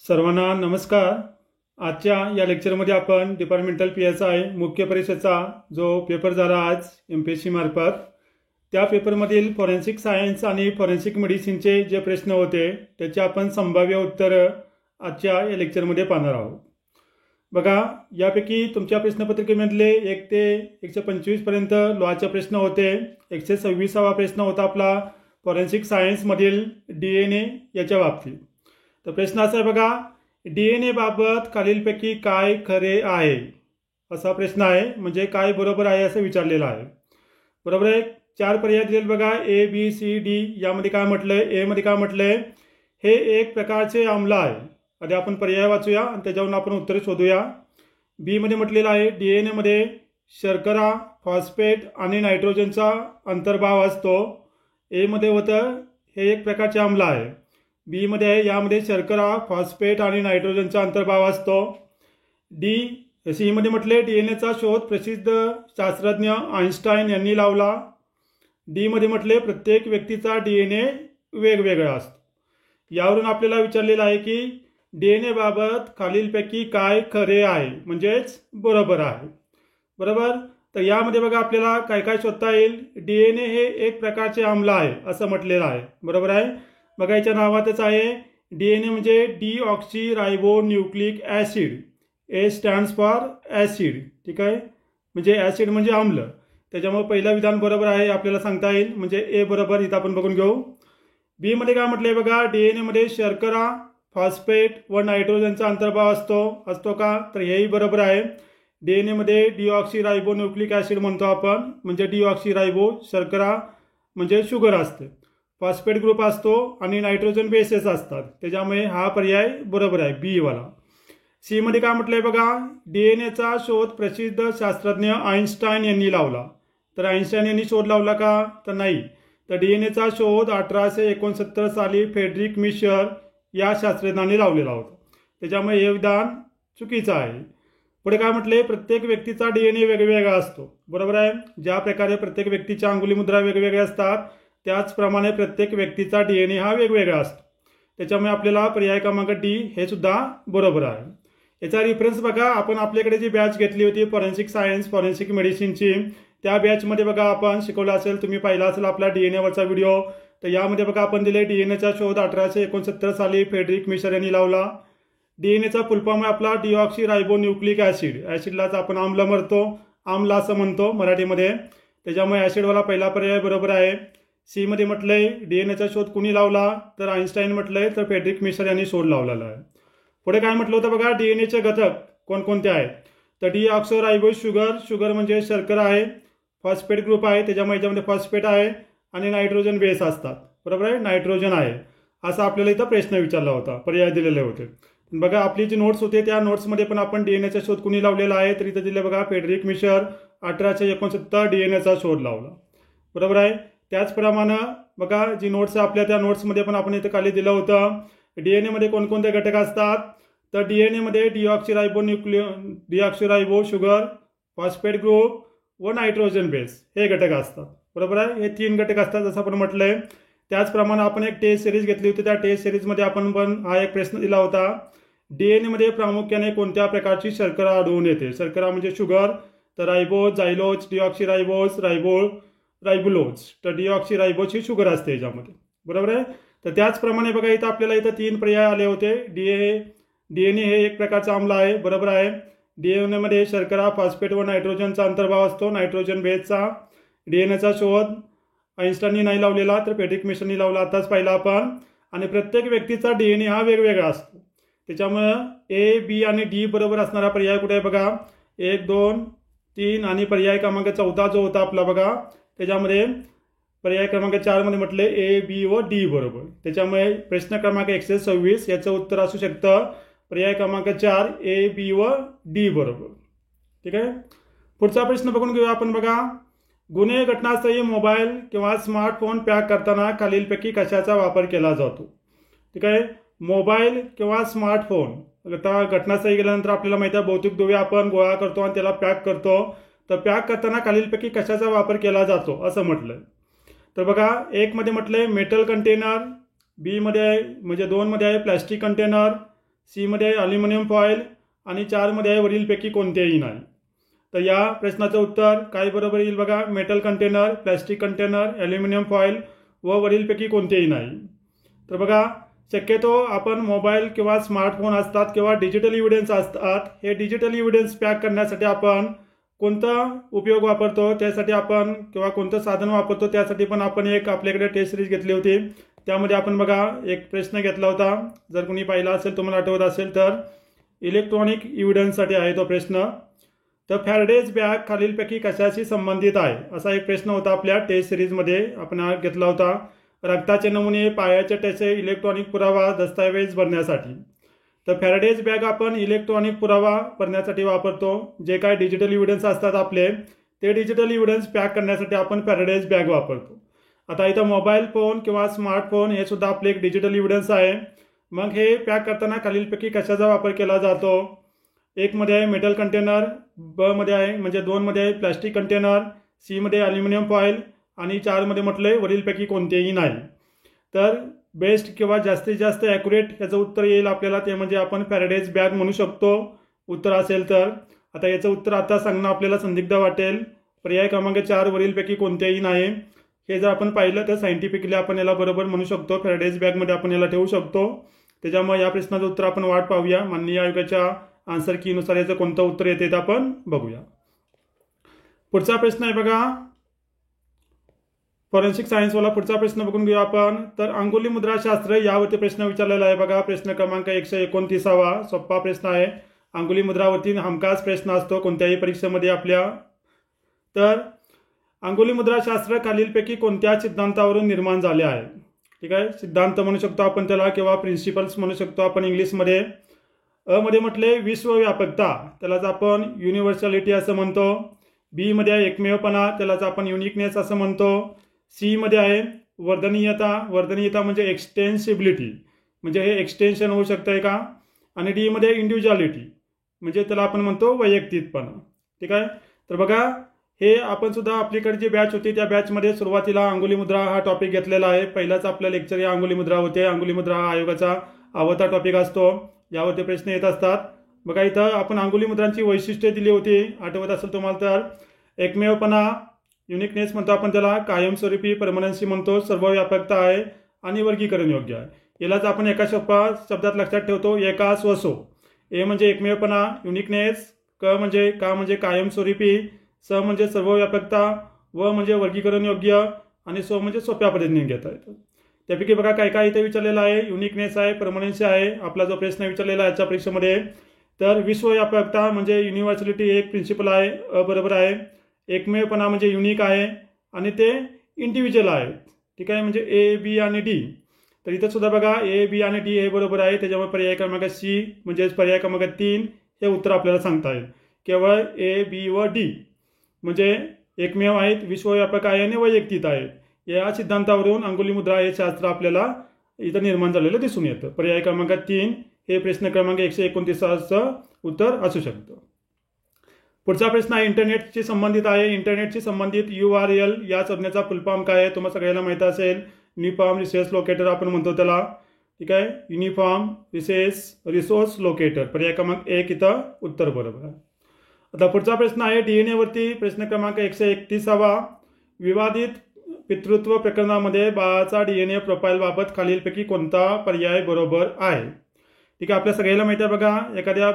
सर्वांना नमस्कार। आजच्या या लेक्चरमध्ये आपण डिपार्टमेंटल PSI मुख्य परीक्षेचा जो पेपर झाला आज MPSC मार्फत त्या पेपरमधील फॉरेन्सिक सायन्स आणि फॉरेन्सिक मेडिसिनचे जे प्रश्न होते त्याचे आपण संभाव्य उत्तरं आजच्या या लेक्चरमध्ये पाहणार आहोत। बघा, यापैकी तुमच्या प्रश्नपत्रिकेमधले 1 ते 125 पर्यंत लॉचे प्रश्न होते। 126वा प्रश्न होता आपला फॉरेन्सिक सायन्समधील DNA याच्या बाबतीत। तर प्रश्न असा आहे बघा, DNA बाबत खालीलपैकी काय खरे आहे असा प्रश्न आहे, म्हणजे काय बरोबर आहे असं विचारलेलं आहे। बरोबर आहे, 4 पर्याय दिलेले बघा, A B C D। यामध्ये काय म्हटलंय, ए मध्ये काय म्हटलंय, हे एक प्रकारचे आम्ल आहे। आधी आपण पर्याय वाचूया आणि त्याच्यावरून आपण उत्तर शोधूया। बी मध्ये म्हटलेलं आहे DNA मध्ये शर्करा, फॉस्फेट आणि नायट्रोजनचा अंतर्भाव असतो। ए मध्ये होतं हे एक प्रकारचे आम्ल आहे। बी मध्ये आहे यामध्ये शर्करा, फॉस्फेट आणि नायट्रोजनचा अंतर्भाव असतो। सी मध्ये म्हटले DNA चा शोध प्रसिद्ध शास्त्रज्ञ आइन्स्टाईन यांनी लावला। डी मध्ये म्हटले प्रत्येक व्यक्तीचा DNA वेगवेगळा असतो। यावरून आपल्याला विचारलेलं आहे की DNA बाबत खालीलपैकी काय खरे आहे, म्हणजेच बरोबर आहे। बरोबर, तर यामध्ये बघा आपल्याला काय काय शोधता येईल। DNA हे एक प्रकारचे आम्ल आहे असं म्हटलेलं आहे। बरोबर आहे, बघा याच्या नावातच आहे DNA म्हणजे deoxyribonucleic acid. A stands for acid, ठीक आहे, म्हणजे ॲसिड म्हणजे आम्ल। त्याच्यामुळे पहिलं विधान बरोबर आहे आपल्याला सांगता येईल, म्हणजे ए बरोबर इथं आपण बघून घेऊ। बी मध्ये काय म्हटलंय बघा, DNA मध्ये शर्करा, फॉस्फेट व नायट्रोजनचा अंतर्भाव असतो का, तर हेही बरोबर आहे। DNA मध्ये डीऑक्सीरायबोन्यूक्लिक ॲसिड म्हणतो आपण, म्हणजे डीऑक्सीरायबो शर्करा म्हणजे शुगर असते, फॉस्फेट ग्रुप असतो आणि नायट्रोजन बेसेस असतात, त्याच्यामुळे हा पर्याय बरोबर आहे बी वाला। सी मध्ये काय म्हटलंय बघा, DNA चा शोध प्रसिद्ध शास्त्रज्ञ आइन्स्टाईन यांनी लावला। तर आइन्स्टाईन यांनी शोध लावला का, तर नाही। तर DNA चा शोध 1869 साली फ्रेडरिक मिशर या शास्त्रज्ञाने लावलेला होता, त्याच्यामुळे हे विधान चुकीचं आहे। पुढे काय म्हटले, प्रत्येक व्यक्तीचा DNA वेगवेगळा असतो। बरोबर आहे, ज्या प्रकारे प्रत्येक व्यक्तीच्या अंगुली मुद्रा वेगवेगळ्या असतात त्याचप्रमाणे प्रत्येक व्यक्तीचा DNA हा वेगवेगळा असतो, त्याच्यामुळे आपल्याला पर्याय क्रमांक डी हे सुद्धा बरोबर आहे। याचा रेफरन्स बघा, आपण आपल्याकडे जी बॅच घेतली होती फॉरेन्सिक सायन्स फॉरेन्सिक मेडिसिनची, त्या बॅचमध्ये बघा आपण शिकवलं असेल, तुम्ही पाहिला असेल आपला DNA वरचा व्हिडिओ। तर यामध्ये बघा आपण दिले DNA चा शोध 1869 साली फ्रेडरिक मिशर यांनी लावला। DNA चा फुलफॉर्म आहे आपला डीऑक्सीरायबोन्यूक्लिक ॲसिड। ॲसिडलाच आपण आम्ल म्हणतो, आम्ल असं म्हणतो मराठीमध्ये, त्याच्यामुळे ॲसिडवाला पहिला पर्याय बरोबर आहे। सी मध्ये म्हटलंय DNA चा शोध कुणी लावला, तर आइन्स्टाईन म्हटलंय, तर फ्रेडरिक मिशर यांनी शोध लावलेला आहे। पुढे काय म्हटलं होतं बघा, DNA चे घटक कोणकोणते आहेत, तर डीऑक्सीरायबो शुगर म्हणजे शर्करा आहे, फॉस्फेट ग्रुप आहे, त्याच्यामुळे याच्यामध्ये फॉस्फेट आहे आणि नायट्रोजन बेस असतात। बरोबर आहे, नायट्रोजन आहे असा आपल्याला इथं प्रश्न विचारला होता, पर्याय दिलेले होते। बघा आपली जी नोट्स होते त्या नोट्समध्ये पण आपण DNA चा शोध कुणी लावलेला आहे, तर इथं दिले बघा फ्रेडरिक मिशर 1869 DNA चा शोध लावला। बरोबर आहे, त्याचप्रमाणे बघा जी नोट्स आपल्या त्या नोट्समध्ये पण आपण इथं खाली दिलं होतं DNA मध्ये कोणकोणते घटक असतात, तर DNA मध्ये डीऑक्सीरायबो शुगर, फॉस्फेट ग्रुप व नायट्रोजन बेस हे घटक असतात। बरोबर आहे, हे 3 घटक असतात असं आपण म्हटलंय। त्याचप्रमाणे आपण एक टेस्ट सिरीज घेतली होती, त्या टेस्ट सिरीजमध्ये आपण पण हा एक प्रश्न दिला होता, DNA मध्ये प्रामुख्याने कोणत्या प्रकारची शर्करा आढळून येते। शर्करा म्हणजे शुगर, तर रायबोज, जायलोज, डीऑक्सीरायबोज, रायबुलोज, तर डीऑक्सीरायबोज ही शुगर असते याच्यामध्ये। बरोबर आहे, तर त्याचप्रमाणे बघा इथं आपल्याला इथं 3 पर्याय आले होते। DNA हे एक प्रकारचा आम्ल आहे, बरोबर आहे। DNA मध्ये शर्करा, फॉस्फेट व नायट्रोजनचा अंतर्भाव असतो, नायट्रोजन बेसचा। DNA चा शोध आइन्स्टाईननी नाही लावलेला, तर फ्रेडरिक मिशरनी लावला, आताच पाहिला आपण। आणि प्रत्येक व्यक्तीचा DNA हा वेगवेगळा असतो, त्याच्यामुळं ए बी आणि डी बरोबर असणारा पर्याय कुठे आहे बघा, 1 2 3 आणि पर्याय क्रमांक 4 जो होता आपला बघा, त्याच्यामध्ये पर्याय क्रमांक 4 मध्ये म्हटले ए बी व डी बरोबर, त्याच्यामुळे प्रश्न क्रमांक 126 याचं उत्तर असू शकतं पर्याय क्रमांक 4 ए बी व डी बरोबर। ठीक आहे, पुढचा प्रश्न बघून घेऊया आपण बघा, गुन्हे घटनास्थळी मोबाईल किंवा स्मार्टफोन पॅक करताना खालीलपैकी कशाचा वापर केला जातो। ठीक आहे, मोबाईल किंवा स्मार्टफोन आता घटनास्थळी गेल्यानंतर आपल्याला माहिती आहे भौतिक दुवे आपण गोळा करतो आणि त्याला पॅक करतो, तर पॅक करताना खालीलपैकी कशाचा वापर केला जातो असं म्हटलंय। तर बघा 1 मध्ये म्हटलंय मेटल कंटेनर, बी मध्ये आहे म्हणजे 2 मध्ये आहे प्लास्टिक कंटेनर, सीमध्ये आहे अल्युमिनियम फॉईल आणि 4मध्ये आहे वरीलपैकी कोणतेही नाही. तर या प्रश्नाचं उत्तर काय बरोबर येईल बघा. Metal container, plastic container, aluminium foil व वरीलपैकी कोणतेही नाही. तर बघा, शक्यतो आपण मोबाईल किंवा स्मार्टफोन असतात किंवा डिजिटल इव्हिडन्स असतात, हे डिजिटल इव्हिडन्स पॅक करण्यासाठी आपण कोणता उपयोग वापरतो, त्यासाठी आपण किंवा कोणतं साधन वापरतो त्यासाठी पण आपण एक आपल्याकडे टेस्ट सिरीज घेतली होती. त्यामध्ये आपण बघा एक प्रश्न घेतला होता, जर कोणी पाहिला असेल तुम्हाला आठवत असेल तर इलेक्ट्रॉनिक इव्हिडन्ससाठी आहे तो प्रश्न. तर फॅरडेज बॅग खालीलपैकी कशाशी संबंधित आहे, असा एक प्रश्न होता आपल्या टेस्ट सिरीजमध्ये आपण घेतला होता. रक्ताचे नमुने, पायाचे ठसे, इलेक्ट्रॉनिक पुरावा, दस्तऐवज भरण्यासाठी. तर फॅरडेज बॅग आपण इलेक्ट्रॉनिक पुरावा भरण्यासाठी वापरतो. जे काय डिजिटल इव्हिडन्स असतात आपले, ते डिजिटल इव्हिडन्स पॅक करण्यासाठी आपण फॅरडेज बॅग वापरतो. आता इथं मोबाईल फोन किंवा स्मार्टफोन हे सुद्धा आपले एक डिजिटल इव्हिडन्स आहे. मग हे पॅक करताना खालीलपैकी कशाचा वापर केला जातो. 1मध्ये आहे मेटल कंटेनर, बमध्ये आहे म्हणजे 2मध्ये आहे प्लॅस्टिक कंटेनर, सीमध्ये अल्युमिनियम फॉईल आणि 4मध्ये म्हटलंय वरीलपैकी कोणतेही नाही. तर बेस्ट किंवा जास्तीत जास्त ॲक्युरेट याचं उत्तर येईल आपल्याला, ते म्हणजे आपण फॅरडेज बॅग म्हणू शकतो उत्तर असेल तर. आता याचं उत्तर आता सांगणं आपल्याला संदिग्ध वाटेल. पर्याय क्रमांक 4 वरीलपैकी कोणतेही नाही. हे जर आपण पाहिलं तर सायंटिफिकली आपण याला बरोबर म्हणू शकतो, फॅरडेज बॅगमध्ये आपण याला ठेवू शकतो. त्याच्यामुळे या प्रश्नाचं उत्तर आपण वाट पाहूया. माननीय आयोगाच्या आन्सर कीनुसार याचं कोणतं उत्तर येते ते आपण बघूया. पुढचा प्रश्न आहे बघा, फॉरेन्सिक सायन्सवाला पुढचा प्रश्न बघून घेऊया आपण. तर अंगुली मुद्राशास्त्र यावरती प्रश्न विचारलेला आहे बघा. प्रश्न क्रमांक 129. सोपा प्रश्न आहे. अंगुली मुद्रावरती हमखास प्रश्न असतो कोणत्याही परीक्षेमध्ये आपल्या. तर अंगुली मुद्राशास्त्र खालीलपैकी कोणत्या सिद्धांतावरून निर्माण झाले आहे. ठीक आहे, सिद्धांत म्हणू शकतो आपण त्याला किंवा प्रिन्सिपल्स म्हणू शकतो आपण इंग्लिशमध्ये. मध्ये म्हटले विश्वव्यापकता, त्यालाच आपण युनिव्हर्सॅलिटी असं म्हणतो. बीमध्ये आहे एकमेवपणा, त्यालाच आपण युनिकनेस असं म्हणतो. सीमध्ये आहे वर्धनीयता, वर्धनीयता म्हणजे एक्सटेन्सिबिलिटी, म्हणजे हे एक्सटेन्शन होऊ शकतंय का. आणि डीमध्ये इंडिव्हिज्युअलिटी, म्हणजे त्याला आपण म्हणतो वैयक्तिकपणा. ठीक आहे, तर बघा हे आपण सुद्धा आपल्याकडे जी बॅच होती त्या बॅचमध्ये सुरुवातीला अंगुली मुद्रा हा टॉपिक घेतलेला आहे. पहिलाच आपलं लेक्चर या अंगुली मुद्रा होते. अंगुली मुद्रा हा आयोगाचा आवडता टॉपिक असतो, यावरती प्रश्न येत असतात. बघा इथं आपण अंगुली मुद्रांची वैशिष्ट्ये दिली होती, आठवत असेल तुम्हाला तर. एकमेवपणा, युनिकनेस म्हणतो आपण त्याला, कायमस्वरूपी परमनन्सी म्हणतो, सर्वव्यापकता आहे आणि वर्गीकरण योग्य आहे. यालाच आपण एका शब्दात लक्षात ठेवतो, एका स्वसो. ए म्हणजे एकमेवपणा, युनिकनेस, क म्हणजे कायमस्वरूपी, स म्हणजे सर्वव्यापकता, व म्हणजे वर्गीकरण योग्य आणि सो म्हणजे सोप्या पद्धतीने घेता येतं. त्यापैकी बघा काय काय इथे विचारलेलं आहे. युनिकनेस आहे, परमनन्सी आहे आपला जो प्रश्न विचारलेला आहे याच्या परीक्षेमध्ये. तर विश्वव्यापकता म्हणजे युनिव्हर्सॅलिटी एक प्रिन्सिपल आहे, बरोबर आहे. एकमेवपणा म्हणजे युनिक आहे आणि ते इंडिव्हिज्युअल आहे. ठीक आहे, म्हणजे ए, बी आणि डी. तर इथं सुद्धा बघा ए, बी आणि डी हे बरोबर आहे. त्याच्यामुळे पर्याय क्रमांक सी म्हणजे पर्याय क्रमांक 3 हे उत्तर आपल्याला सांगता येईल. केवळ ए, बी व डी म्हणजे एकमेव आहेत, विश्वव्यापक आहे आणि वैयक्तिक आहेत. या सिद्धांतावरून अंगुली मुद्रा हे शास्त्र आपल्याला इथं निर्माण झालेलं दिसून येतं. पर्याय क्रमांक 3 हे प्रश्न क्रमांक 129चं उत्तर असू शकतं. पुढचा प्रश्न आहे इंटरनेटशी संबंधित आहे. इंटरनेटशी संबंधित URL या संज्ञेचा फुलफॉर्म काय आहे तुम्हाला सगळ्यांना माहिती असेल. युनिफॉर्म रिसोर्स लोकेटर आपण म्हणतो त्याला. ठीक आहे, युनिफॉर्म रिसोर्स लोकेटर. पर्याय क्रमांक 1 इथं उत्तर बरोबर आहे. आता पुढचा प्रश्न आहे DNA वरती. प्रश्न क्रमांक 131. विवादित पितृत्व प्रकरणामध्ये बाळाचा DNA प्रोफाईल बाबत खालीलपैकी कोणता पर्याय बरोबर आहे. ठीक आहे, आपल्या सगळ्याला माहिती आहे बघा, एखाद्या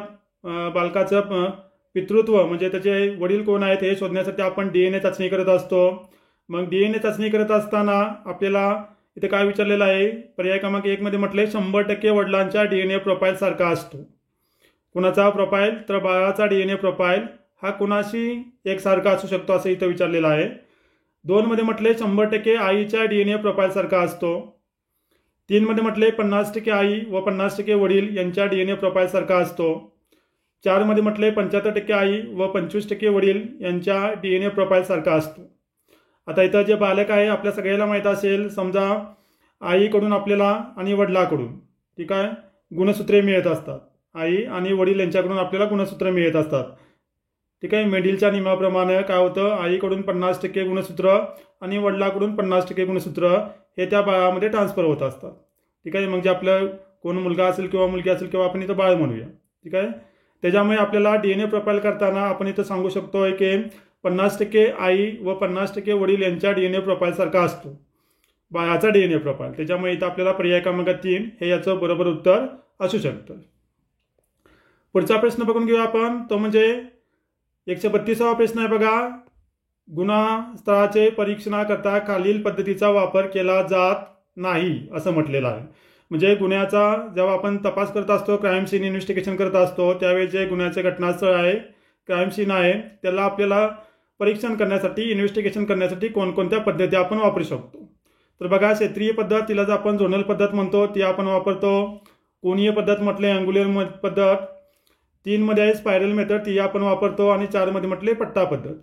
बालकाचं पितृत्व म्हणजे त्याचे वडील कोण आहेत हे शोधण्यासाठी आपण DNA चाचणी करत असतो. मग DNA चाचणी करत असताना आपल्याला इथे काय विचारलेलं आहे. पर्याय क्रमांक 1 मध्ये म्हटले 100% वडिलांच्या DNA प्रोफाईल सारखा असतो. कुणाचा प्रोफाईल, तर बाळाचा DNA प्रोफाईल हा कुणाशी एकसारखा असू शकतो असं इथं विचारलेलं आहे. 2 मध्ये म्हटले 100% आईच्या DNA प्रोफाईल सारखा असतो. 3 मध्ये म्हटले 50% आई व 50% वडील यांच्या DNA प्रोफाईल सारखा असतो. 4 मध्ये म्हटले 75% आई व 25% वडील यांच्या DNA प्रोफाईल सारखा असतो. आता इथं जे बालक आहे आपल्या सगळ्याला माहीत असेल, समजा आईकडून आपल्याला आणि वडिलाकडून ठीक आहे गुणसूत्रे मिळत असतात. आई आणि वडील यांच्याकडून आपल्याला गुणसूत्र मिळत असतात. ठीक आहे, मेडिलच्या नियमाप्रमाणे काय होतं, आईकडून 50% गुणसूत्र आणि वडिलाकडून 50% गुणसूत्र हे त्या बाळामध्ये ट्रान्सफर होत असतात. ठीक आहे, म्हणजे आपलं कोण मुलगा असेल किंवा मुलगी असेल किंवा आपण इथं बाळ म्हणूया. ठीक आहे. त्याच्यामुळे आपल्याला DNA प्रोफाईल करताना आपण इथं सांगू शकतो की 50% आई व 50% वडील यांच्या DNA प्रोफाईल सारखा असतो बाळाचा DNA प्रोफाईल. त्याच्यामुळे इथं आपल्याला पर्याय क्रमांक 3 हे याचं बरोबर उत्तर असू शकतं. पुढचा प्रश्न बघून घेऊया आपण. तो म्हणजे 132वा प्रश्न आहे बघा. गुन्हास्थळाचे परीक्षणाकरता खालील पद्धतीचा वापर केला जात नाही असं म्हटलेलं आहे. म्हणजे गुन्ह्याचा जेव्हा आपण तपास करत असतो, क्राईम सीन इन्व्हेस्टिगेशन करत असतो, त्यावेळी जे गुन्ह्याचे घटनास्थळ आहे, क्राईम सीन आहे, त्याला आपल्याला परीक्षण करण्यासाठी, इन्व्हेस्टिगेशन करण्यासाठी कोणकोणत्या पद्धती आपण वापरू शकतो. तर बघा, क्षेत्रीय पद्धत, तिला जर आपण झोनल पद्धत म्हणतो, ती आपण वापरतो. कोनीय पद्धत म्हटले अँग्युलर पद्धत. 3 मध्ये आहे स्पायरल मेथड, ती आपण वापरतो. आणि 4 मध्ये म्हटले पट्टा पद्धत.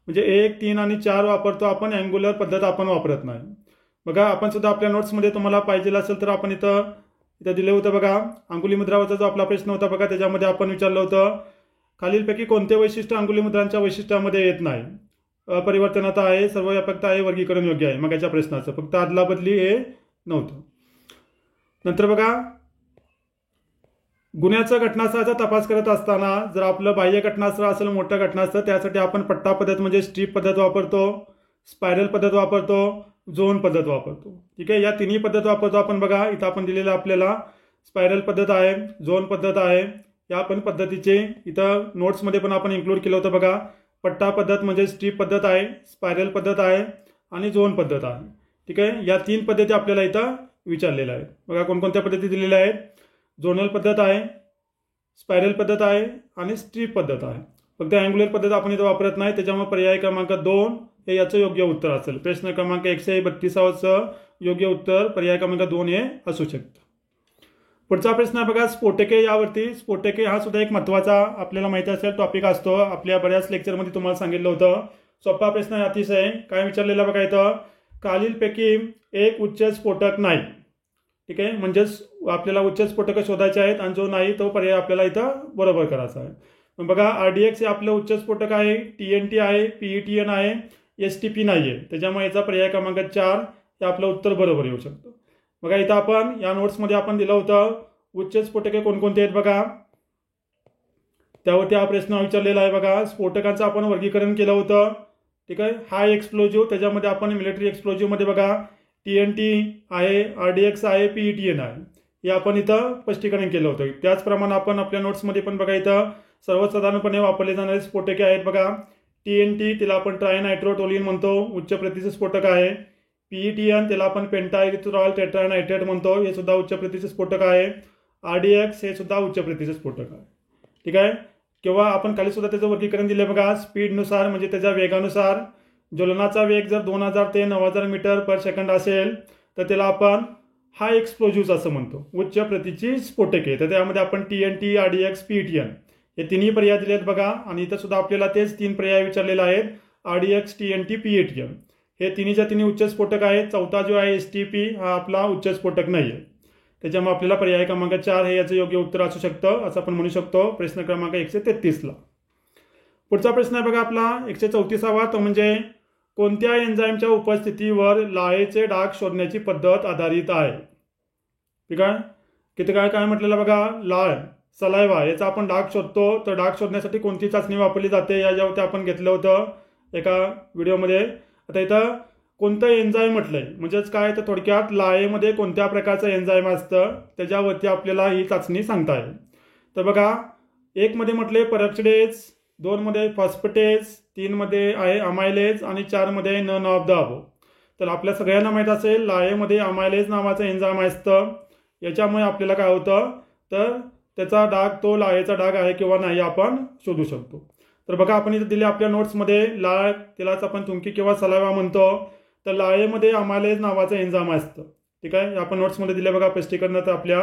म्हणजे 1, 3 आणि 4 वापरतो आपण, अँग्युलर पद्धत आपण वापरत नाही. बघा, आपण सुद्धा आपल्या नोट्समध्ये तुम्हाला पाहिजे असेल तर आपण इथं दिलं होतं बघा. अंगुली मुद्रावरचा जो आपला प्रश्न होता बघा, त्याच्यामध्ये आपण विचारलं होतं खालीलपैकी कोणते वैशिष्ट्य अंगुली मुद्रांच्या वैशिष्ट्यामध्ये येत नाही. अपरिवर्तनता आहे, सर्वव्यापकता आहे, वर्गीकरण योग्य आहे. मगाच्या प्रश्नाचं फक्त आदला बदली हे नव्हतं. नंतर बघा, गुन्ह्याचं घटनास्थळाचा तपास करत असताना जर आपलं बाह्य घटनास्थळ असेल, मोठं घटनास्थळ, त्यासाठी आपण पट्टा पद्धत म्हणजे स्ट्रीप पद्धत वापरतो, स्पायरल पद्धत वापरतो, झोन पद्धत वापरतो. ठीक आहे. या तिन्ही पद्धत वापरतो आपण. बघा, इथं आपण दिलेलं आपल्याला स्पायरल पद्धत आहे, झोन पद्धत आहे. या पण पद्धतीचे इथं नोट्समध्ये पण आपण इन्क्लूड केलं होतं बघा. पट्टा पद्धत म्हणजे स्ट्रीप पद्धत आहे, स्पायरल पद्धत आहे आणि झोन पद्धत आहे. ठीक आहे. या 3 पद्धती आपल्याला इथं विचारलेल्या आहेत. बघा, कोणकोणत्या पद्धती दिलेल्या आहेत. झोनल पद्धत आहे, स्पायरल पद्धत आहे आणि स्ट्रीप पद्धत आहे. फक्त अँग्युलर पद्धत आपण इथं वापरत नाही. त्याच्यामुळे पर्याय क्रमांक 2 हे याचं योग्य उत्तर असेल. प्रश्न क्रमांक 132चं योग्य उत्तर पर्याय क्रमांक 2 हे असू शकतं. पुढचा प्रश्न आहे बघा, स्फोटके यावरती. स्फोटके हा सुद्धा एक महत्त्वाचा आपल्याला माहिती असेल टॉपिक असतो. आपल्या बऱ्याच लेक्चरमध्ये तुम्हाला सांगितलं होतं. सोपा प्रश्न आहे अतिशय. काय विचारलेला बघा इथं, खालीलपैकी एक उच्च स्फोटक नाही. ठीक आहे. म्हणजेच आपल्याला उच्च स्फोटक शोधायचे आहेत आणि जो नाही तो पर्याय आपल्याला इथं बरोबर करायचा आहे. बघा, RDX हे आपलं उच्च स्फोटक आहे, TNT आहे, PETN आहे, STP नाही आहे. त्याच्यामुळे याचा पर्याय क्रमांक 4 हे आपलं उत्तर बरोबर येऊ शकतं. बघा, इथं आपण या नोट्समध्ये आपण दिलं होतं उच्च स्फोटके कोणकोणते आहेत बघा. त्यावरती हा प्रश्न विचारलेला आहे बघा. स्फोटकांचं आपण वर्गीकरण केलं होतं. ठीक आहे. हाय एक्सप्लोजिव्ह, त्याच्यामध्ये आपण मिलिटरी एक्सप्लोजिव्हमध्ये बघा TNT आहे, RDX आहे, PETN आहे. हे आपण इथं स्पष्टीकरण केलं होतं. त्याचप्रमाणे आपण आपल्या नोट्समध्ये पण बघा इथं सर्वसाधारणपणे वापरले जाणारे स्फोटके आहेत बघा. TNT, तिला आपण ट्रायनायट्रोटोलिन म्हणतो, उच्च प्रतीचं स्फोटक आहे. PETN, त्याला आपण पेंटाइरिथ्रॉल टेट्रानायट्रेट म्हणतो, हे सुद्धा उच्च प्रतीचं स्फोटक आहे. RDX हे सुद्धा उच्च प्रतीचं स्फोटक आहे. ठीक आहे. किंवा आपण खाली सुद्धा त्याचं वर्गीकरण दिले बघा. स्पीडनुसार म्हणजे त्याच्या वेगानुसार. ज्वलनाचा वेग जर 2000 ते 9000 मीटर पर सेकंड असेल तर त्याला आपण हाय एक्सप्लोजिव्ह असं म्हणतो, उच्च प्रतीची स्फोटके. तर त्यामध्ये आपण TNT, RDX, PETN हे तिन्ही पर्याय दिलेत बघा. आणि इथं सुद्धा आपल्याला तेच 3 पर्याय विचारलेले आहेत. RDX, TNT, PETN हे तिन्हीच्या तिन्ही उच्च स्फोटक आहेत. चौथा जो आहे STP हा आपला उच्च स्फोटक नाही आहे. त्याच्यामुळे आपल्याला पर्याय क्रमांक 4 हे याचं योग्य उत्तर असू शकतं असं आपण म्हणू शकतो. प्रश्न क्रमांक 133ला. पुढचा प्रश्न आहे बघा आपला 134वा. तो म्हणजे कोणत्या एन्झाईमच्या उपस्थितीवर लाळेचे डाग शोधण्याची पद्धत आधारित आहे. ठीक आहे. किती काय म्हटलेलं बघा, लाळ, सलायवा याचा आपण डाग शोधतो. तर डाग शोधण्यासाठी कोणती चाचणी वापरली जाते याच्यावरती आपण घेतलं होतं एका व्हिडिओमध्ये. आता इथं कोणतं एन्झाईम म्हटलंय म्हणजेच काय, तर थोडक्यात लाळेमध्ये कोणत्या प्रकारचं एन्झाईम असतं त्याच्यावरती आपल्याला ही चाचणी सांगता येईल. तर बघा, 1 मध्ये म्हटले परऑक्सिडेज, 2 मध्ये फॉस्फेटेज, 3 मध्ये आहे अमायलेज आणि 4 मध्ये नन ऑफ द अबो. तर आपल्या सगळ्यांना माहीत असेल लाळेमध्ये अमायलेज नावाचं एन्झाईम असतं. याच्यामुळे आपल्याला काय होतं, तर त्याचा डाग, तो लाळेचा डाग आहे किंवा नाही आपण शोधू शकतो. तर बघा, आपण इथे दिले आपल्या नोट्समध्ये लाळ, त्यालाच आपण तुंकी किंवा सलावा म्हणतो. तर लाळेमध्ये अमायलेज नावाचं एन्झाईम असतं. ठीक आहे. आपण नोट्समध्ये दिले बघा स्पष्टीकरणात आपल्या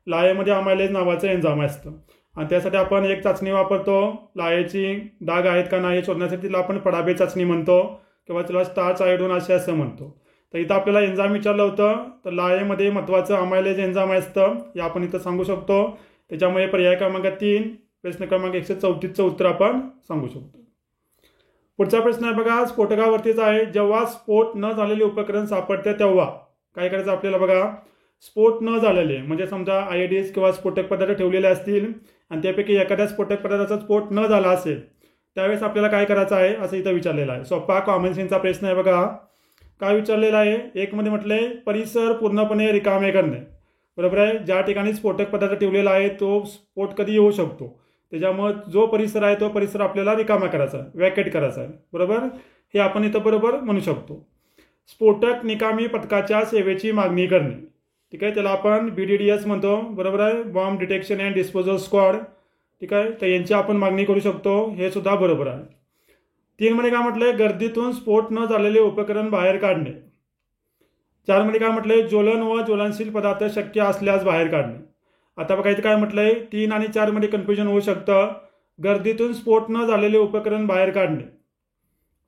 लाळेमध्ये अमायलेज नावाचं एन्झाईम असतं. आणि त्यासाठी आपण एक चाचणी वापरतो, लाळेची डाग आहेत का नाही शोधण्यासाठी. तिला आपण पडाबे चाचणी म्हणतो किंवा तिला स्टार्च आयोडोन असं म्हणतो. तर इथं आपल्याला एन्झाईम विचारलं होतं. तर लाळेमध्ये महत्त्वाचं अमायलेज एन्झाईम असतं हे आपण इथं सांगू शकतो. त्याच्यामुळे पर्याय क्रमांक 3 प्रश्न क्रमांक 134चं उत्तर आपण सांगू शकतो. पुढचा प्रश्न आहे बघा, स्फोटकावरतीच आहे. जेव्हा स्फोट न झालेले उपकरण सापडते तेव्हा काय करायचं आपल्याला बघा. स्फोट न झालेले, म्हणजे समजा IEDs किंवा स्फोटक पदार्थ ठेवलेले असतील आणि त्यापैकी एखाद्या स्फोटक पदार्थाचा स्फोट न झाला असेल त्यावेळेस आपल्याला काय करायचं आहे असं इथं विचारलेलं आहे. सोपा कॉमन सेन्सचा प्रश्न आहे बघा. काय विचारलेलं आहे, एक मध्ये म्हटलंय परिसर पूर्णपणे रिकामे करणे. बरोबर आहे. ज्या ठिकाणी स्फोटक पदार्थ ठेवलेला आहे तो स्फोट कधी येऊ शकतो, त्याच्यामुळे जो परिसर आहे तो परिसर आपल्याला रिकामा करायचा आहे, वॅकेट करायचा आहे. बरोबर, हे आपण इथं बरोबर म्हणू शकतो. स्फोटक निकामी पथकाच्या सेवेची मागणी करणे. ठीक आहे, त्याला आपण BDDS म्हणतो. बरोबर आहे, bomb detection and disposal squad. ठीक आहे, तर यांची आपण मागणी करू शकतो, हे सुद्धा बरोबर आहे. 3 मध्ये काय म्हटलंय, गर्दीतून स्फोट न झालेले उपकरण बाहेर काढणे. 4 मध्ये काय म्हटलंय, ज्वलन व ज्वलनशील पदार्थ शक्य असल्यास बाहेर काढणे. आता बघा इथं काय म्हटलंय, 3 आणि 4 मध्ये कन्फ्युजन होऊ शकतं. गर्दीतून स्फोट न झालेले उपकरण बाहेर काढणे.